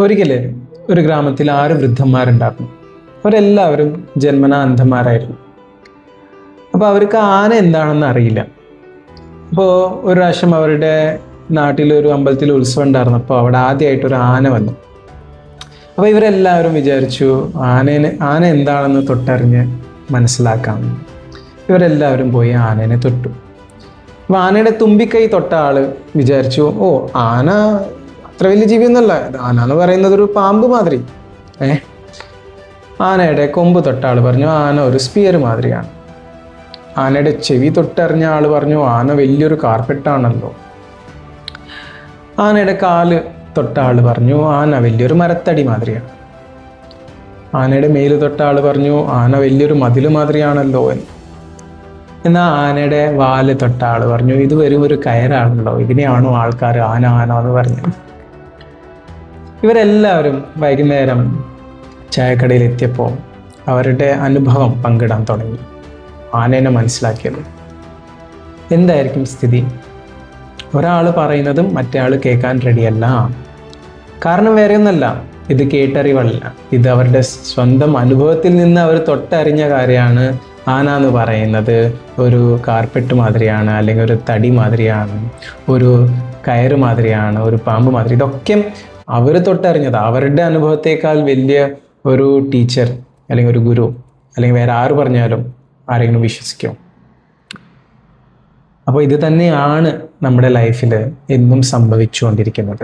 ഒരിക്കല് ഒരു ഗ്രാമത്തിൽ 6 വൃദ്ധന്മാരുണ്ടായിരുന്നു. അവരെല്ലാവരും ജന്മനാ അന്ധന്മാരായിരുന്നു. അപ്പോൾ അവർക്ക് ആന എന്താണെന്ന് അറിയില്ല. അപ്പോൾ ഒരു പ്രാവശ്യം അവരുടെ നാട്ടിലൊരു അമ്പലത്തിൽ ഉത്സവം ഉണ്ടായിരുന്നപ്പോൾ അവിടെ ആദ്യമായിട്ടൊരു ആന വന്നു. അപ്പോൾ ഇവരെല്ലാവരും വിചാരിച്ചു ആന എന്താണെന്ന് തൊട്ടറിഞ്ഞ് മനസ്സിലാക്കാം. ഇവരെല്ലാവരും പോയി ആനേനെ തൊട്ടു. അപ്പോൾ ആനയുടെ തുമ്പിക്കൈ തൊട്ട ആൾ വിചാരിച്ചു, ഓ ആന അത്ര വലിയ ജീവിയൊന്നുമല്ല, ആന എന്ന് പറയുന്നത് ഒരു പാമ്പ് മാതിരി. ആനയുടെ കൊമ്പ് തൊട്ട ആൾ പറഞ്ഞു ആന ഒരു സ്പിയർ മാതിരിയാണ്. ആനയുടെ ചെവി തൊട്ടറിഞ്ഞ ആൾ പറഞ്ഞു ആന വലിയൊരു കാർപ്പറ്റാണല്ലോ. ആനയുടെ കാല് തൊട്ട ആൾ പറഞ്ഞു ആന വലിയൊരു മരത്തടി മാതിരിയാണ്. ആനയുടെ മേല് തൊട്ട ആൾ പറഞ്ഞു ആന വലിയൊരു മതില് മാതിരിയാണല്ലോ എന്ന്. എന്നാൽ ആനയുടെ വാല് തൊട്ട ആൾ പറഞ്ഞു ഇത് വെറും ഒരു കയറാണല്ലോ, ഇതിനെയാണോ ആൾക്കാർ ആന ആന എന്ന് പറഞ്ഞത്. ഇവരെല്ലാവരും വൈകുന്നേരം ചായക്കടയിൽ എത്തിയപ്പോൾ അവരുടെ അനുഭവം പങ്കിടാൻ തുടങ്ങി. ആനേനെ മനസ്സിലാക്കിയത് എന്തായിരിക്കും സ്ഥിതി? ഒരാൾ പറയുന്നതും മറ്റേ ആൾ കേൾക്കാൻ റെഡിയല്ല. കാരണം വേറെ ഒന്നല്ല, ഇത് കേട്ടറിവല്ല, ഇത് അവരുടെ സ്വന്തം അനുഭവത്തിൽ നിന്ന് അവർ തൊട്ടറിഞ്ഞ കാര്യമാണ്. ആന എന്ന് പറയുന്നത് ഒരു കാർപ്പറ്റ് മാതിരിയാണ്, അല്ലെങ്കിൽ ഒരു തടി മാതിരിയാണ്, ഒരു കയറ് മാതിരിയാണ്, ഒരു പാമ്പ് മാതിരി. ഇതൊക്കെ അവർ തൊട്ടറിഞ്ഞത്. അവരുടെ അനുഭവത്തേക്കാൾ വലിയ ഒരു ടീച്ചർ അല്ലെങ്കിൽ ഒരു ഗുരു അല്ലെങ്കിൽ വേറെ ആര് പറഞ്ഞാലും ആരെങ്കിലും വിശ്വസിക്കും. അപ്പോൾ ഇത് തന്നെയാണ് നമ്മുടെ ലൈഫിൽ എന്നും സംഭവിച്ചുകൊണ്ടിരിക്കുന്നത്.